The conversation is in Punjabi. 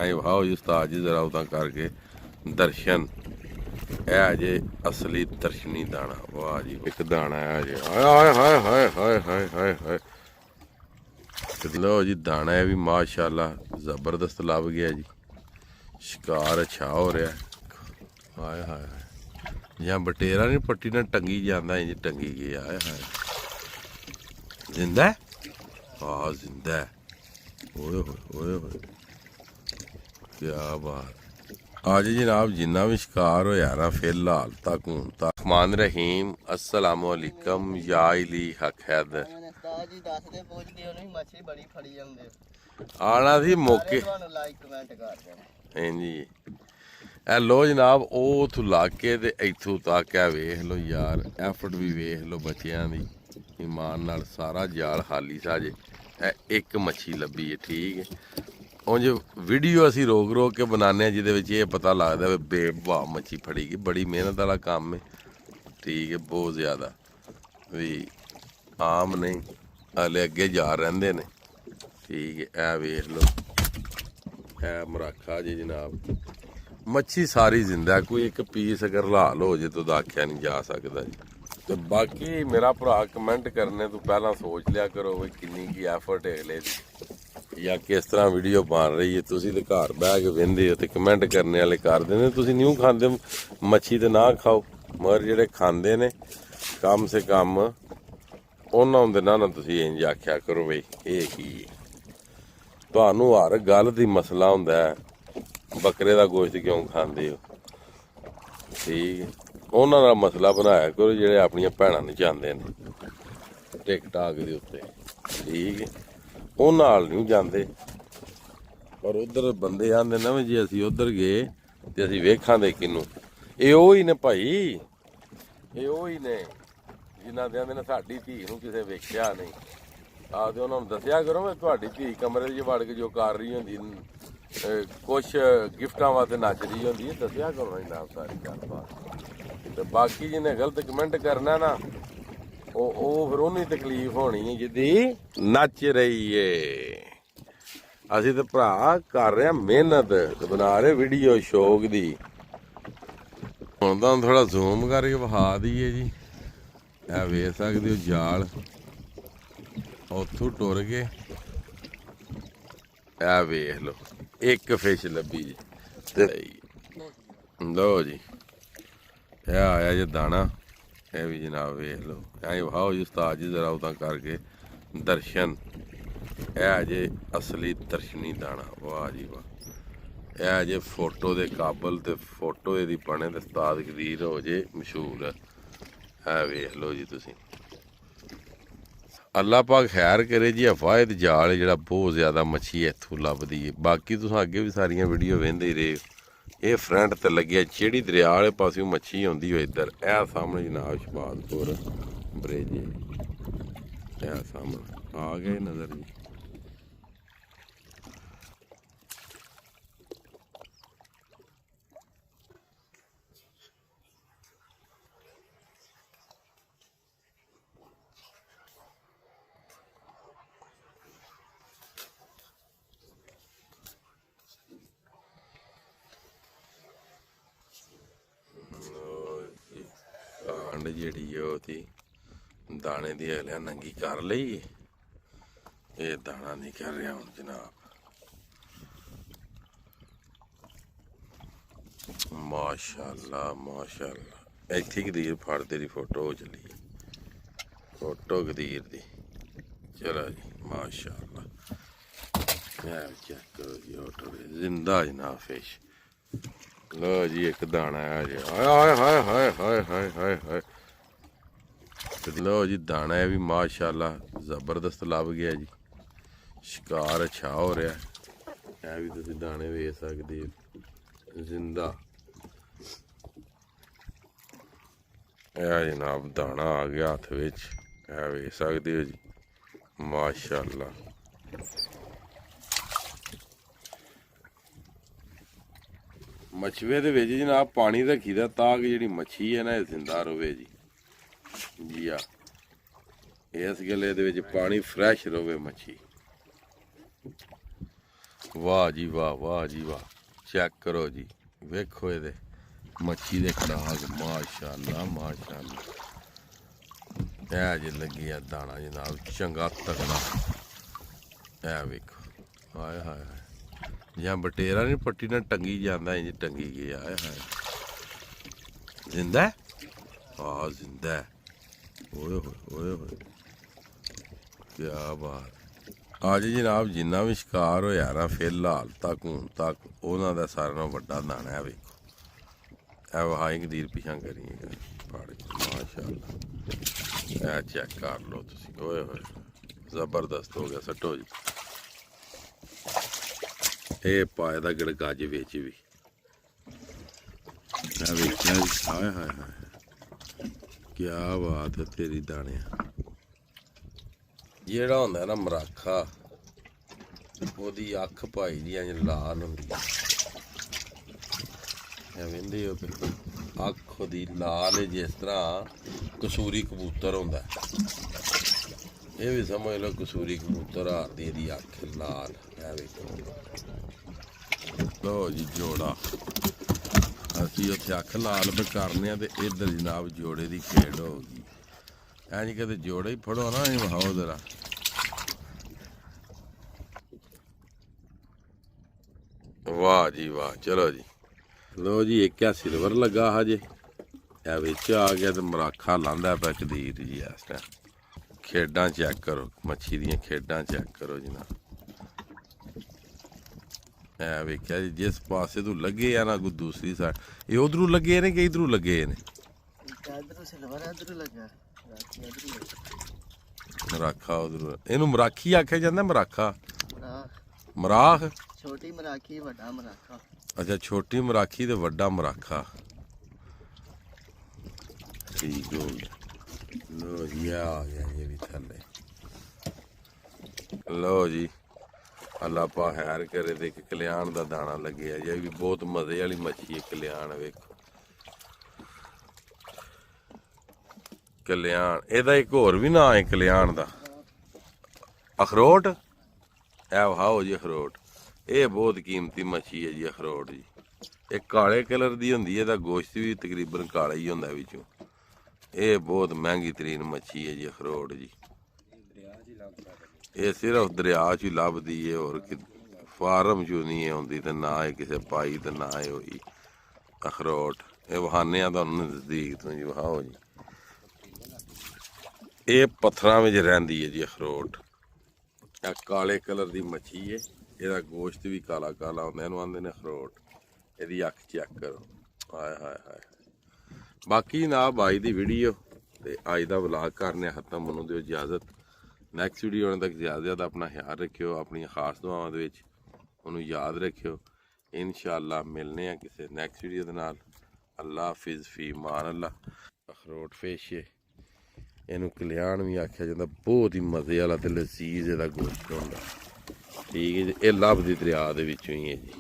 ਐਂ ਵਾਓ ਜੀ ਉਸਤਾਦ ਜੀ ਜ਼ਰਾ ਉਦਾਂ ਕਰਕੇ ਦਰਸ਼ਨ। ਇਹ ਅਜੇ ਅਸਲੀ ਦਰਸ਼ਨੀ ਦਾਣਾ। ਵਾਹ ਜੀ ਇੱਕ ਦਾਣਾ ਹੈ ਅਜੇ। ਹਾਏ ਹਾਏ ਹਾਏ ਹਾਏ ਹਾਏ ਹਾਏ ਹਾਏ। ਲਓ ਜੀ ਦਾਣਾ ਇਹ ਵੀ ਮਾਸ਼ਾਅੱਲਾ ਜ਼ਬਰਦਸਤ ਲੱਭ ਗਿਆ ਜੀ। ਸ਼ਿਕਾਰ ਅੱਛਾ ਹੋ ਰਿਹਾ। ਹਾਏ ਹਾਏ ਜਾਂ ਬਟੇਰਾ ਨਹੀਂ ਪੱਟੀ ਨਾਲ ਟੰਗੀ ਜਾਂਦਾ ਇੰਜ ਟੰਗੀ ਗਿਆ। ਹਾਏ ਹਾਏ ਜ਼ਿੰਦਾ ਹਾਂ ਜ਼ਿੰਦਾ। ਓਏ ਹੋਏ ਓਏ ਹੋਏ ਕਿਆ ਬਾਤ। ਅੱਜ ਜਨਾਬ ਜਿੰਨਾ ਵੀ ਸ਼ਿਕਾਰ ਹੋਇਆ ਨਾ ਫਿਲਹਾਲ ਤੱਕ ਹੁਣ ਤੱਕ ਰਹਿਮਾਨ ਰਹੀਮ अस्सलाम वालेकुम या इली हक हैद ਜੀ ਦੱਸਦੇ ਪੁੱਛਦੇ ਉਹਨੂੰ ਮੱਛੀ ਬੜੀ ਫੜੀ ਜਾਂਦੇ ਆਣਾ ਸੀ ਮੌਕੇ। ਤੁਹਾਨੂੰ ਲਾਈਕ ਕਮੈਂਟ ਕਰ ਦੇਣਾ। ਹਾਂਜੀ ਇਹ ਲੋ ਜਨਾਬ ਉਹ ਉੱਥੋਂ ਲਾ ਕੇ ਤੇ ਇੱਥੋਂ ਤੱਕ ਆ ਵੇਖ ਲਓ ਯਾਰ ਐਫਰਟ ਵੀ ਵੇਖ ਲਓ ਬੱਚਿਆਂ ਦੀ ਇਮਾਨ ਨਾਲ ਸਾਰਾ ਜਾਲ ਖਾਲੀ ਸਾਜੇ। ਇਹ ਇੱਕ ਮੱਛੀ ਲੱਭੀ ਹੈ ਠੀਕ ਹੈ। ਉਂਝ ਵੀਡੀਓ ਅਸੀਂ ਰੋਕ ਰੋਕ ਕੇ ਬਣਾਉਂਦੇ ਹਾਂ ਜਿਹਦੇ ਵਿੱਚ ਇਹ ਪਤਾ ਲੱਗਦਾ ਵੀ ਬੇਵਾਹ ਮੱਛੀ ਫੜੀ ਗਈ। ਬੜੀ ਮਿਹਨਤ ਵਾਲਾ ਕੰਮ ਹੈ ਠੀਕ ਹੈ ਬਹੁਤ ਜ਼ਿਆਦਾ ਵੀ ਆਮ ਨਹੀਂ ਹਲੇ ਅੱਗੇ ਜਾ ਰਹਿੰਦੇ ਨੇ ਠੀਕ ਹੈ। ਇਹ ਵੇਖ ਲਓ ਇਹ ਮਰਾਖਾ ਜੀ ਜਨਾਬ ਮੱਛੀ ਸਾਰੀ ਜ਼ਿੰਦਾ। ਕੋਈ ਇੱਕ ਪੀਸ ਅਗਰ ਲਾਲ ਹੋ ਜੇ ਤਾਂ ਉਹਦਾ ਆਖਿਆ ਨਹੀਂ ਜਾ ਸਕਦਾ ਜੀ। ਤੇ ਬਾਕੀ ਮੇਰਾ ਭਰਾ ਕਮੈਂਟ ਕਰਨੇ ਤੋਂ ਪਹਿਲਾਂ ਸੋਚ ਲਿਆ ਕਰੋ ਵੀ ਕਿੰਨੀ ਕੀ ਐਫਰਟ ਹੈ ਅਗਲੇ ਦੀ ਜਾਂ ਕਿਸ ਤਰ੍ਹਾਂ ਵੀਡੀਓ ਬਣ ਰਹੀ ਹੈ। ਤੁਸੀਂ ਤੇ ਘਰ ਬਹਿ ਕੇ ਵਹਿੰਦੇ ਹੋ ਤੇ ਕਮੈਂਟ ਕਰਨੇ ਵਾਲੇ ਕਰ ਦਿੰਦੇ। ਤੁਸੀਂ ਨਿਊ ਖਾਂਦੇ ਮੱਛੀ ਤੇ ਨਾ ਖਾਓ ਮਗਰ ਜਿਹੜੇ ਖਾਂਦੇ ਨੇ ਕਮ ਸੇ ਕਮ ਉਹਨਾਂ ਹੁੰਦੇ ਨਾ ਤੁਸੀਂ ਇੰਜ ਆਖਿਆ ਕਰੋ ਬਈ ਇਹ ਕੀ ਤੁਹਾਨੂੰ ਹਰ ਗੱਲ ਦੀ ਮਸਲਾ ਹੁੰਦਾ ਹੈ ਬੱਕਰੇ ਦਾ ਗੋਸ਼ਤ ਕਿਉਂ ਖਾਂਦੇ ਹੋ ਠੀਕ ਹੈ। ਉਹਨਾਂ ਦਾ ਮਸਲਾ ਬਣਾਇਆ ਕਰੋ ਜਿਹੜੇ ਆਪਣੀਆਂ ਭੈਣਾਂ ਨੂੰ ਚਾਹੁੰਦੇ ਨੇ ਟਿਕਟਾਕ ਦੇ ਉੱਤੇ ਠੀਕ ਹੈ। ਉਹ ਨਾਲ ਨਹੀਂ ਜਾਂਦੇ ਪਰ ਉਧਰ ਬੰਦੇ ਆਂਦੇ ਨਾ ਵੀ ਜੇ ਅਸੀਂ ਉਧਰ ਗਏ ਤੇ ਅਸੀਂ ਵੇਖਾਂਗੇ ਕਿਹਨੂੰ। ਇਹ ਉਹ ਹੀ ਨੇ ਭਾਈ ਇਹ ਉਹ ਹੀ ਨੇ ਜਿਨ੍ਹਾਂ ਦੇ ਆਂਦੇ ਨੇ ਸਾਡੀ ਧੀ ਨੂੰ ਕਿਸੇ ਵੇਖਿਆ ਨਹੀਂ ਆਪਦੇ ਉਹਨਾਂ ਨੂੰ ਦੱਸਿਆ ਕਰੋ ਮੈਂ ਤੁਹਾਡੀ ਧੀ ਕਮਰੇ 'ਚ ਵੜ ਕੇ ਜੋ ਕਰ ਰਹੀ ਹੁੰਦੀ ਕੁਛ ਗਿਫਟਾਂ ਵਾਸਤੇ ਨੱਚ ਰਹੀ ਹੁੰਦੀ ਹੈ ਦੱਸਿਆ ਕਰੋ ਇਹਨਾਂ ਸਾਰੀ ਗੱਲਬਾਤ। ਤੇ ਬਾਕੀ ਜਿਹਨੇ ਗਲਤ ਕਮੈਂਟ ਕਰਨਾ ਨਾ ਉਹ ਫਿਰ ਉਹਨੂੰ ਤਕਲੀਫ ਹੋਣੀ ਹੈ ਜਿਹਦੀ ਨੱਚ ਰਹੀ ਏ। ਅਸੀਂ ਤੇ ਭਰਾ ਕਰ ਰਹੇ ਹਾਂ ਮਿਹਨਤ ਤੇ ਬਣਾ ਰਹੇ ਵੀਡੀਓ ਸ਼ੌਕ ਦੀ। ਹੁਣ ਤਾਂ ਥੋੜਾ ਜ਼ੂਮ ਕਰਕੇ ਵਿਖਾ ਦਈਏ ਜੀ। ਇਹ ਵੇਖ ਸਕਦੇ ਹੋ ਜਾਲ ਉੱਥੋਂ ਟੁਰ ਗਏ। ਇਹ ਵੇਖ ਲਓ ਇੱਕ ਫਿਸ਼ ਲੱਭੀ ਜੀ ਤੇ ਲਓ ਜੀ ਇਹ ਆਇਆ ਜੀ ਦਾਣਾ। ਇਹ ਵੀ ਜਨਾਬ ਵੇਖ ਲਓ ਐਂ ਵਾਓ ਜੀ ਉਸਤਾਦ ਜੀ ਜ਼ਰਾ ਉਦਾਂ ਕਰਕੇ ਦਰਸ਼ਨ। ਇਹ ਅਜੇ ਅਸਲੀ ਦਰਸ਼ਨੀ ਦਾਣਾ। ਵਾਹ ਜੀ ਵਾਹ। ਇਹ ਅਜੇ ਫੋਟੋ ਦੇ ਕਾਬਲ ਤੇ ਫੋਟੋ ਇਹਦੀ ਬਣੇ ਤੇ ਉਸਤਾਦ ਕਦੀਰ ਹੋ ਜੇ ਮਸ਼ਹੂਰ। ਇਹ ਵੇਖ ਲਓ ਜੀ ਤੁਸੀਂ ਅੱਲਾ ਪਾਕ ਖੈਰ ਕਰੇ ਜੀ। ਅਫਾਇਦ ਜਾਲ ਜਿਹੜਾ ਬਹੁਤ ਜ਼ਿਆਦਾ ਮੱਛੀ ਇੱਥੋਂ ਲੱਭਦੀ ਹੈ। ਬਾਕੀ ਤੁਸੀਂ ਅੱਗੇ ਵੀ ਸਾਰੀਆਂ ਵੀਡੀਓ ਵੇਖਦੇ ਹੀ ਰਹੇ। ਇਹ ਫਰੰਟ ਤੇ ਲੱਗਿਆ ਜਿਹੜੀ ਦਰਿਆ ਵਾਲੇ ਪਾਸਿਓਂ ਮੱਛੀ ਆਉਂਦੀ ਹੋਏ ਇੱਧਰ ਇਹ ਸਾਹਮਣੇ ਜਨਾਬ ਸ਼ਬਾਦਪੁਰ ਬ੍ਰਿਜ ਇਹ ਸਾਹਮਣੇ ਆ ਗਏ ਨਜ਼ਰ ਜੀ। ਕਾਂਡ ਜਿਹੜੀ ਉਹਦੀ ਦਾਣੇ ਦੀ ਅਗਲਿਆਂ ਨੰਗੀ ਕਰ ਲਈ। ਇਹ ਦਾਣਾ ਨਹੀਂ ਕਰ ਰਿਹਾ ਹੁਣ ਜਨਾਬ। ਮਾਸ਼ਾਅੱਲਾ ਮਾਸ਼ਾਅੱਲਾ। ਇੱਥੇ ਗਦੀਰ ਫੜ ਤੇਰੀ ਫੋਟੋ ਹੋ ਚਲੀ ਫੋਟੋ ਗਦੀਰ ਦੀ। ਚਲੋ ਜੀ ਮਾਸ਼ਾਅੱਲਾ ਚੈੱਕ ਕਰੋ ਜੀ ਆਟੋ ਜ਼ਿੰਦਾ ਜਨਾਬ ਫਿਸ਼। ਲਓ ਜੀ ਇੱਕ ਦਾਣਾ ਆ ਜੀ। ਹਾਏ ਹਾਏ ਹਾਏ ਹਾਏ ਹਾਏ ਹਾਏ ਹਾਏ। ਲਓ ਜੀ ਦਾਣਾ ਇਹ ਵੀ ਮਾਸ਼ਾਅੱਲਾ ਜ਼ਬਰਦਸਤ ਲੱਭ ਗਿਆ ਜੀ। ਸ਼ਿਕਾਰ ਅੱਛਾ ਹੋ ਰਿਹਾ। ਇਹ ਵੀ ਤੁਸੀਂ ਦਾਣੇ ਵੇਖ ਸਕਦੇ ਹੋ ਜ਼ਿੰਦਾ। ਇਹ ਜਨਾਬ ਦਾਣਾ ਆ ਗਿਆ ਹੱਥ ਵਿੱਚ। ਇਹ ਵੇਖ ਸਕਦੇ ਹੋ ਜੀ ਮਾਸ਼ਾਅੱਲਾ। ਮਛਵੇ ਦੇ ਵਿੱਚ ਜਨਾਬ ਪਾਣੀ ਰੱਖੀਦਾ ਤਾਂ ਕਿ ਜਿਹੜੀ ਮੱਛੀ ਹੈ ਨਾ ਇਹ ਜ਼ਿੰਦਾ ਰਵੇ ਜੀ। ਜੀ ਆ ਇਸ ਗੱਲੇ ਦੇ ਵਿੱਚ ਪਾਣੀ ਫਰੈਸ਼ ਰਵੇ ਮੱਛੀ। ਵਾਹ ਜੀ ਵਾਹ, ਵਾਹ ਜੀ ਵਾਹ। ਚੈੱਕ ਕਰੋ ਜੀ, ਵੇਖੋ ਇਹਦੇ ਮੱਛੀ ਦੇ ਖੜਾਕ, ਮਾਸ਼ਾਅੱਲਾ ਮਾਸ਼ਾਅੱਲਾ। ਇਹ ਜੇ ਲੱਗੀ ਆ ਦਾਣਾ ਜਨਾਬ, ਚੰਗਾ ਤਗੜਾ। ਇਹ ਵੇਖੋ, ਹਾਏ ਹਾਏ ਹਾਏ, ਜਾਂ ਬਟੇਰਾ ਨਹੀਂ ਪੱਟੀ ਨਾਲ ਟੰਗੀ ਜਾਂਦਾ, ਇੰਜ ਟੰਗੀ ਗਿਆ। ਹਾਏ ਹਾਏ, ਜ਼ਿੰਦਾ ਹੈ? ਹਾਂ ਜ਼ਿੰਦਾ ਹੈ। ਓਏ ਹੋਏ ਓਏ ਹੋਏ, ਕਿਆ ਬਾਤ। ਅੱਜ ਜਨਾਬ ਜਿੰਨਾ ਵੀ ਸ਼ਿਕਾਰ ਹੋਇਆ ਨਾ ਫਿਲਹਾਲ ਤੱਕ ਹੁਣ ਤੱਕ, ਉਹਨਾਂ ਦਾ ਸਾਰਿਆਂ ਨਾਲੋਂ ਵੱਡਾ ਦਾਣਾ ਹੈ। ਵੇਖੋ ਇਹ ਵਹਾਈ ਕਦੀਰ ਪਿਛਾਂ ਕਰੀਏਗਾ ਫੜ ਕੇ, ਮਾਸ਼ਾਅੱਲਾ। ਇਹ ਚੈੱਕ ਕਰ ਲਓ ਤੁਸੀਂ, ਓਏ ਹੋਏ ਜ਼ਬਰਦਸਤ ਹੋ ਗਿਆ। ਸੱਟੋ ਜੀ, ਇਹ ਪਾਏ ਦਾ ਗੜਗੱਜ ਵਿੱਚ ਵੀ ਇਹ ਵੇਖਿਆ ਜੀ। ਹਾਏ ਹਾਏ ਹਾਏ, ਕਿਆ ਬਾਤ ਹੈ ਤੇਰੀ ਦਾਣਿਆ। ਜਿਹੜਾ ਹੁੰਦਾ ਨਾ ਮਰਾਖਾ, ਉਹਦੀ ਅੱਖ ਭਾਈ ਦੀ ਇੰਜ ਲਾਲ ਹੁੰਦੀ ਹੈ। ਇਹ ਵੇਂਦੇ ਹੋ ਅੱਖ ਉਹਦੀ ਲਾਲ, ਜਿਸ ਤਰ੍ਹਾਂ ਕਸੂਰੀ ਕਬੂਤਰ ਹੁੰਦਾ। ਇਹ ਵੀ ਸਮਝ ਲਓ ਕਸੂਰੀ ਕਬੂਤਰ ਹਾਰਦੀ, ਇਹਦੀ ਅੱਖ ਲਾਲ। ਇਹ ਵੇਖੋ ਲੋ ਜੀ ਜੋੜਾ, ਅਸੀਂ ਉੱਥੇ ਅੱਖ ਲਾਲ ਵੀ ਕਰਨੇ ਆ ਤੇ ਇੱਧਰ ਜਨਾਬ ਜੋੜੇ ਦੀ ਖੇਡ ਹੋ ਗਈ। ਐ ਨਹੀਂ ਕਦੇ ਜੋੜਾ ਹੀ ਫੜੋ ਨਾ, ਇਹ ਵਹਾਓ ਜ਼ਰਾ। ਵਾਹ ਜੀ ਵਾਹ, ਚਲੋ ਜੀ। ਲੋ ਜੀ, ਇੱਕ ਆ ਸਿਲਵਰ ਲੱਗਾ ਹਜੇ, ਇਹ ਵਿੱਚ ਆ ਗਿਆ ਤੇ ਮਰਾਖਾ ਲਾਂਦਾ ਪਿਆ ਕਦੀਰ ਜੀ ਇਸ ਟਾਈਮ। ਖੇਡਾਂ ਚੈੱਕ ਕਰੋ, ਮੱਛੀ ਦੀਆਂ ਖੇਡਾਂ ਚੈੱਕ ਕਰੋ ਜਨਾਬ। ਇਹ ਵੇਖਿਆ ਜੀ, ਜਿਸ ਪਾਸੇ ਤੂੰ ਲੱਗੇ ਆ ਨਾ ਕੋਈ ਦੂਸਰੀ ਸਾਈਡ, ਇਹ ਉਧਰੋਂ ਲੱਗੇ ਨੇ ਕਿ ਇਧਰੋਂ ਲੱਗੇ ਨੇ? ਇਧਰੋਂ ਸਿਲਵਰ ਇਧਰੋਂ ਲੱਗਾ, ਰਾਖੀ ਇਧਰੋਂ ਲੱਗਾ। ਮਰਾਖਾ ਉਧਰੋਂ, ਇਹਨੂੰ ਮਰਾਖੀ ਆਖਿਆ ਜਾਂਦਾ? ਮਰਾਖਾ, ਮਰਾਖ, ਮਰਾਖ। ਛੋਟੀ ਮਰਾਖੀ, ਵੱਡਾ ਮਰਾਖਾ। ਅੱਛਾ, ਛੋਟੀ ਮਰਾਖੀ ਤੇ ਵੱਡਾ ਮਰਾਖਾ, ਠੀਕ ਹੋ ਗਿਆ। ਲੋ ਜੀ ਆ ਗਿਆ ਇਹ ਵੀ ਥੱਲੇ। ਲੋ ਜੀ, ਅੱਲਾ ਪਾ ਖੈਰ ਕਰੇ ਤੇ ਇੱਕ ਕਲਿਆਣ ਦਾ ਦਾਣਾ ਲੱਗਿਆ ਜੀ, ਵੀ ਬਹੁਤ ਮਜ਼ੇ ਵਾਲੀ ਮੱਛੀ ਹੈ ਕਲਿਆਣ। ਵੇਖੋ ਕਲਿਆਣ, ਇਹਦਾ ਇੱਕ ਹੋਰ ਵੀ ਨਾਂ ਹੈ ਕਲਿਆਣ ਦਾ, ਅਖਰੋਟ। ਇਹ ਵਹਾਓ ਜੀ ਅਖਰੋਟ, ਇਹ ਬਹੁਤ ਕੀਮਤੀ ਮੱਛੀ ਹੈ ਜੀ ਅਖਰੋਟ ਜੀ। ਇਹ ਕਾਲੇ ਕਲਰ ਦੀ ਹੁੰਦੀ ਹੈ, ਇਹਦਾ ਗੋਸ਼ਤ ਵੀ ਤਕਰੀਬਨ ਕਾਲਾ ਹੀ ਹੁੰਦਾ ਵਿੱਚੋਂ। ਇਹ ਬਹੁਤ ਮਹਿੰਗੀ ਤਰੀਨ ਮੱਛੀ ਹੈ ਜੀ ਅਖਰੋਟ ਜੀ। ਇਹ ਸਿਰਫ ਦਰਿਆ 'ਚ ਹੀ ਲੱਭਦੀ ਹੈ, ਹੋਰ ਫਾਰਮ 'ਚੋਂ ਨਹੀਂ ਆਉਂਦੀ, ਤੇ ਨਾ ਇਹ ਕਿਸੇ ਪਾਈ ਤੇ ਨਾ ਇਹ ਹੋਈ ਅਖਰੋਟ। ਇਹ ਵਹਾਨੇ ਆ ਤੁਹਾਨੂੰ ਨਜ਼ਦੀਕ ਤੋਂ ਜੀ, ਵਹਾਓ ਜੀ। ਇਹ ਪੱਥਰਾਂ ਵਿੱਚ ਰਹਿੰਦੀ ਹੈ ਜੀ ਅਖਰੋਟ। ਇਹ ਕਾਲੇ ਕਲਰ ਦੀ ਮੱਛੀ ਹੈ, ਇਹਦਾ ਗੋਸ਼ਤ ਵੀ ਕਾਲਾ ਕਾਲਾ ਹੁੰਦਾ, ਇਹਨੂੰ ਆਂਦੇ ਨੇ ਅਖਰੋਟ। ਇਹਦੀ ਅੱਖ ਚੈੱਕ ਕਰੋ, ਹਾਏ ਹਾਏ ਹਾਏ। ਬਾਕੀ ਨਾ ਬਾਈ ਦੀ ਵੀਡੀਓ ਤੇ ਅੱਜ ਦਾ ਵਲਾਗ ਕਰਨੇ ਖਤਮ, ਮੈਨੂੰ ਦਿਓ ਇਜਾਜ਼ਤ। ਨੈਕਸਟ ਵੀਡੀਓ ਆਉਣ ਤੱਕ ਜ਼ਿਆਦਾ ਆਪਣਾ ਖਿਆਲ ਰੱਖਿਓ, ਆਪਣੀਆਂ ਖਾਸ ਦੁਆਵਾਂ ਦੇ ਵਿੱਚ ਉਹਨੂੰ ਯਾਦ ਰੱਖਿਓ। ਇਨਸ਼ਾਅੱਲਾ ਮਿਲਨੇ ਆ ਕਿਸੇ ਨੈਕਸਟ ਵੀਡੀਓ ਦੇ ਨਾਲ। ਅੱਲਾ ਹਾਫਿਜ਼, ਫੀ ਮਾਨ ਅੱਲਾ। ਅਖਰੋਟ ਫਿਸ਼ ਹੈ, ਇਹਨੂੰ ਕਲਿਆਣ ਵੀ ਆਖਿਆ ਜਾਂਦਾ, ਬਹੁਤ ਹੀ ਮਜ਼ੇ ਵਾਲਾ ਤੇ ਲਜ਼ੀਜ਼ ਇਹਦਾ ਗੋਸ਼ਤ ਹੁੰਦਾ। ਠੀਕ ਹੈ ਜੀ, ਇਹ ਲੱਭਦੀ ਦਰਿਆ ਦੇ ਵਿੱਚੋਂ ਹੀ ਹੈ ਜੀ।